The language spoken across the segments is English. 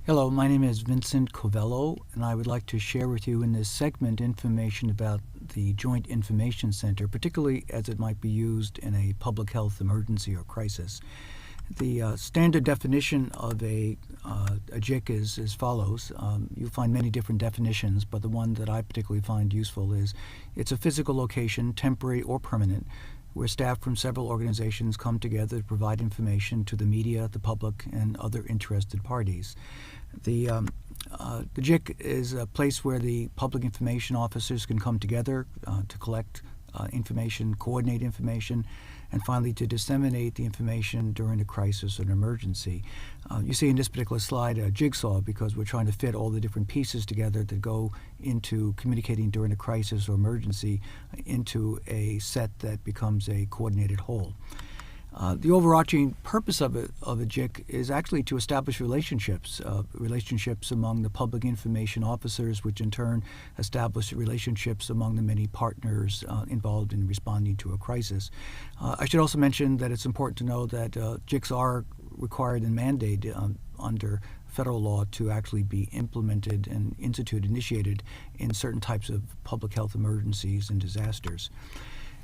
Hello, my name is Vincent Covello, and I would like to share with you in this segment information about the Joint Information Center, particularly as it might be used in a public health emergency or crisis. The standard definition of a JIC is as follows. You'll find many different definitions, but the one that I particularly find useful is it's a physical location, temporary or permanent, where staff from several organizations come together to provide information to the media, the public, and other interested parties. The JIC is a place where the public information officers can come together to collect information, coordinate information, and finally to disseminate the information during a crisis or an emergency. You see in this particular slide a jigsaw because we're trying to fit all the different pieces together that go into communicating during a crisis or emergency into a set that becomes a coordinated whole. The overarching purpose of a JIC is actually to establish relationships among the public information officers, which in turn establish relationships among the many partners involved in responding to a crisis. I should also mention that it's important to know that JICs are required and mandated under federal law to actually be implemented and initiated in certain types of public health emergencies and disasters.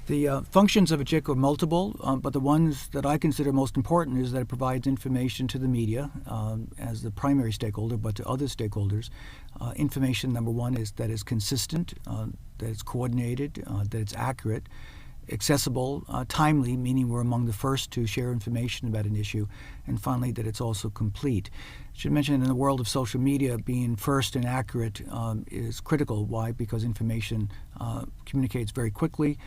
The functions of a JIC are multiple, but the ones that I consider most important is that it provides information to the media as the primary stakeholder, but to other stakeholders. Information, number one, is that it's consistent, that it's coordinated, that it's accurate, accessible, timely, meaning we're among the first to share information about an issue, and finally that it's also complete. I should mention in the world of social media, being first and accurate is critical. Why? Because information communicates very quickly.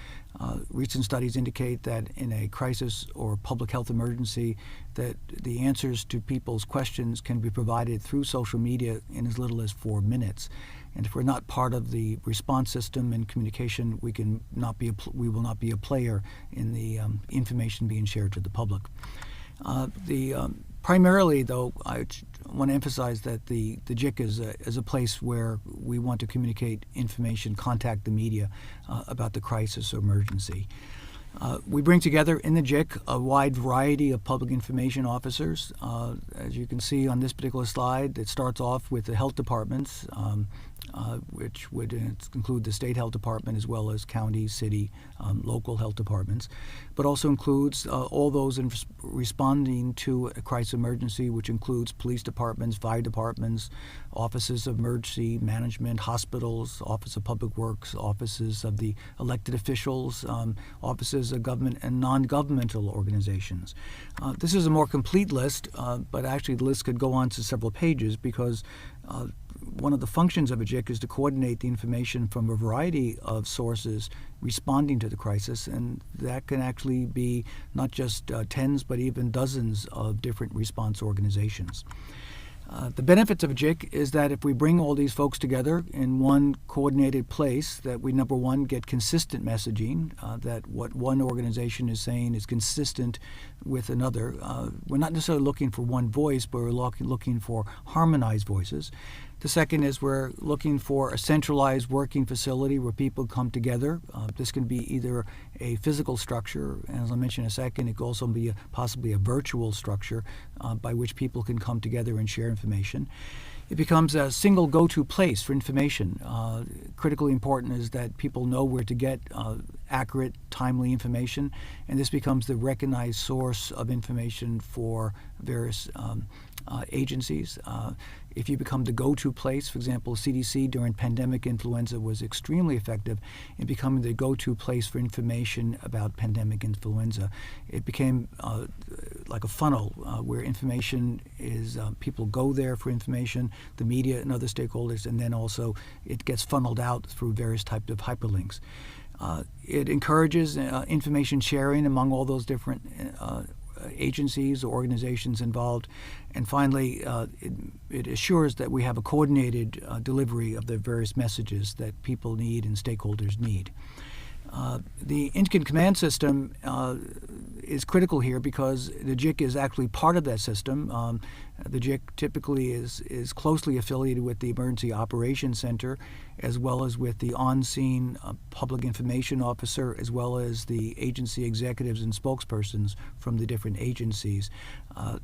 Recent studies indicate that in a crisis or public health emergency, that the answers to people's questions can be provided through social media in as little as 4 minutes. And if we're not part of the response system and communication, we will not be a player in the information being shared to the public. Primarily, though, I want to emphasize that the JIC is a place where we want to communicate information, contact the media about the crisis or emergency. We bring together in the JIC a wide variety of public information officers. As you can see on this particular slide, it starts off with the health departments, which would include the state health department as well as county, city, local health departments, but also includes all those responding to a crisis emergency, which includes police departments, fire departments, offices of emergency management, hospitals, office of public works, offices of the elected officials, offices of government and non-governmental organizations. This is a more complete list, but actually the list could go on to several pages because one of the functions of a JIC is to coordinate the information from a variety of sources responding to the crisis, and that can actually be not just tens but even dozens of different response organizations. The benefits of a JIC is that if we bring all these folks together in one coordinated place, that we, number one, get consistent messaging, that what one organization is saying is consistent with another. We're not necessarily looking for one voice, but we're looking for harmonized voices. The second is we're looking for a centralized working facility where people come together. This can be either a physical structure, and as I mentioned in a second, it could also be possibly a virtual structure by which people can come together and share information. It becomes a single go-to place for information. Critically important is that people know where to get accurate, timely information, and this becomes the recognized source of information for various agencies. If you become the go-to place, for example, CDC during pandemic influenza was extremely effective in becoming the go-to place for information about pandemic influenza. It became like a funnel where information is, people go there for information, the media and other stakeholders, and then also it gets funneled out through various types of hyperlinks. It encourages information sharing among all those different agencies or organizations involved. And finally, it assures that we have a coordinated delivery of the various messages that people need and stakeholders need. The incident command system is critical here because the JIC is actually part of that system. The JIC typically is closely affiliated with the Emergency Operations Center, as well as with the on-scene public information officer, as well as the agency executives and spokespersons from the different agencies.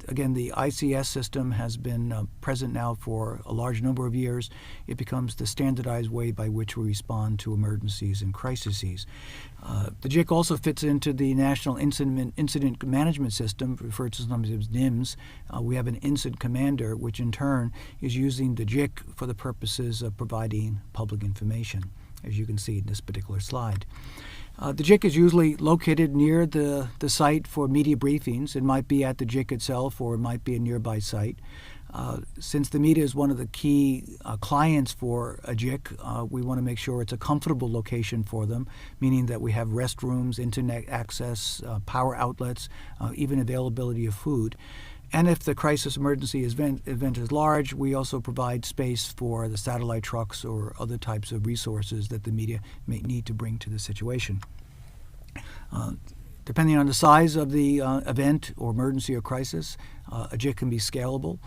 Again, the ICS system has been present now for a large number of years. It becomes the standardized way by which we respond to emergencies and crises. The JIC also fits into the National Incident Management System, referred to sometimes as NIMS. We have an incident commander, which in turn is using the JIC for the purposes of providing public information, as you can see in this particular slide. The JIC is usually located near the site for media briefings. It might be at the JIC itself, or it might be a nearby site. Since the media is one of the key clients for a JIC, we want to make sure it's a comfortable location for them, meaning that we have restrooms, internet access, power outlets, even availability of food. And if the crisis emergency event is large, we also provide space for the satellite trucks or other types of resources that the media may need to bring to the situation. Depending on the size of the event or emergency or crisis, a JIC can be scalable.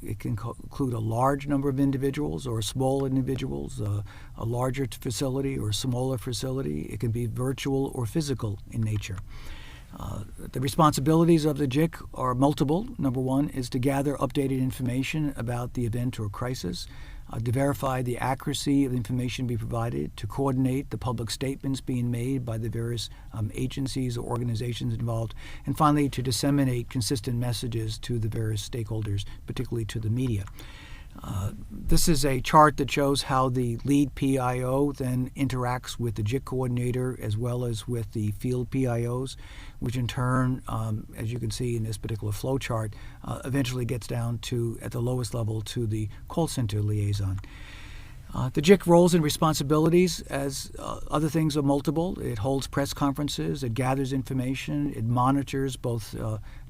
It can include a large number of individuals or small individuals, a larger facility or a smaller facility. It can be virtual or physical in nature. The responsibilities of the JIC are multiple. Number one is to gather updated information about the event or crisis, to verify the accuracy of the information being provided, to coordinate the public statements being made by the various agencies or organizations involved, and finally to disseminate consistent messages to the various stakeholders, particularly to the media. This is a chart that shows how the lead PIO then interacts with the JIC coordinator as well as with the field PIOs, which in turn, as you can see in this particular flow chart, eventually gets down to, at the lowest level, to the call center liaison. The JIC roles and responsibilities, as other things, are multiple. It holds press conferences, it gathers information, it monitors both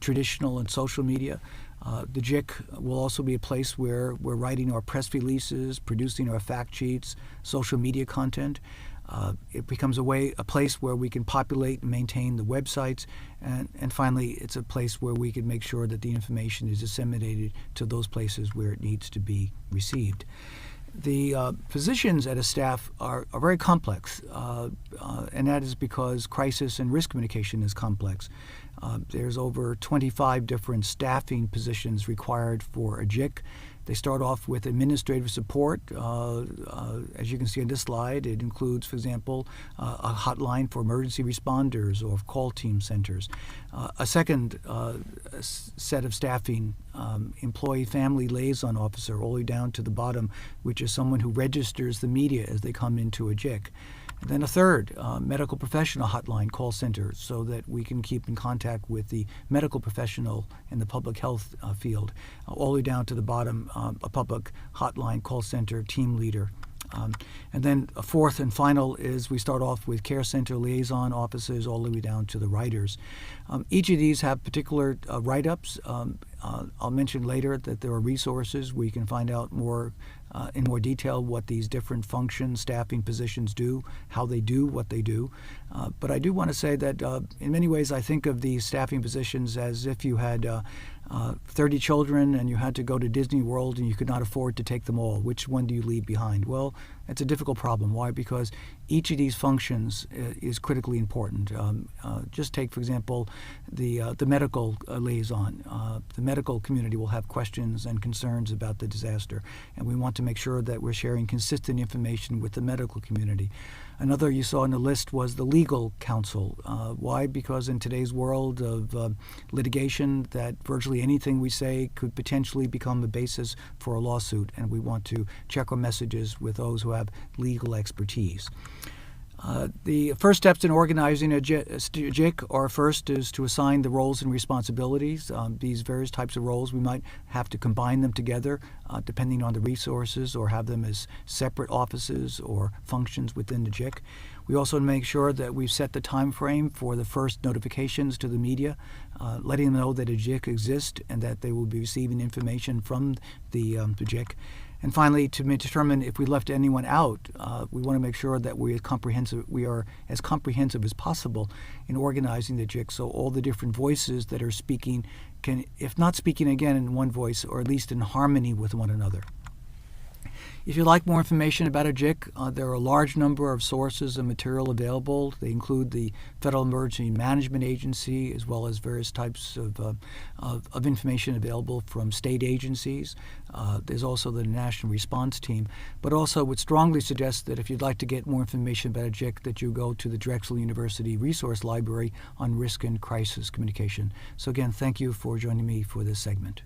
traditional and social media. The JIC will also be a place where we're writing our press releases, producing our fact sheets, social media content. It becomes a place where we can populate and maintain the websites. And finally, it's a place where we can make sure that the information is disseminated to those places where it needs to be received. The positions at a staff are very complex, and that is because crisis and risk communication is complex. There's over 25 different staffing positions required for a JIC. They start off with administrative support. As you can see on this slide, it includes, for example, a hotline for emergency responders or call team centers. A second set of staffing, employee family liaison officer, all the way down to the bottom, which is someone who registers the media as they come into a JIC. And then a third, medical professional hotline call center, so that we can keep in contact with the medical professional in the public health field, all the way down to the bottom, a public hotline call center team leader. And then a fourth and final is we start off with care center liaison officers all the way down to the writers. Each of these have particular write-ups. I'll mention later that there are resources where you can find out more in more detail what these different functions, staffing positions do, how they do what they do. But I do want to say that in many ways I think of these staffing positions as if you had 30 children and you had to go to Disney World and you could not afford to take them all. Which one do you leave behind? Well, it's a difficult problem. Why? Because each of these functions is critically important. Just take, for example, the medical liaison. The medical community will have questions and concerns about the disaster, and we want to make sure that we're sharing consistent information with the medical community. Another you saw on the list was the legal counsel. Why? Because in today's world of litigation, that virtually anything we say could potentially become a basis for a lawsuit, and we want to check our messages with those who have legal expertise. The first steps in organizing a JIC are first is to assign the roles and responsibilities. These various types of roles, we might have to combine them together depending on the resources, or have them as separate offices or functions within the JIC. We also make sure that we've set the time frame for the first notifications to the media, letting them know that a JIC exists and that they will be receiving information from the JIC. And finally, to determine if we left anyone out, we want to make sure that we are as comprehensive as possible in organizing the JIC, so all the different voices that are speaking can, if not speaking again in one voice, or at least in harmony with one another. If you'd like more information about a JIC, there are a large number of sources and material available. They include the Federal Emergency Management Agency, as well as various types of information available from state agencies. There's also the National Response Team. But also would strongly suggest that if you'd like to get more information about a JIC, that you go to the Drexel University Resource Library on Risk and Crisis Communication. So again, thank you for joining me for this segment.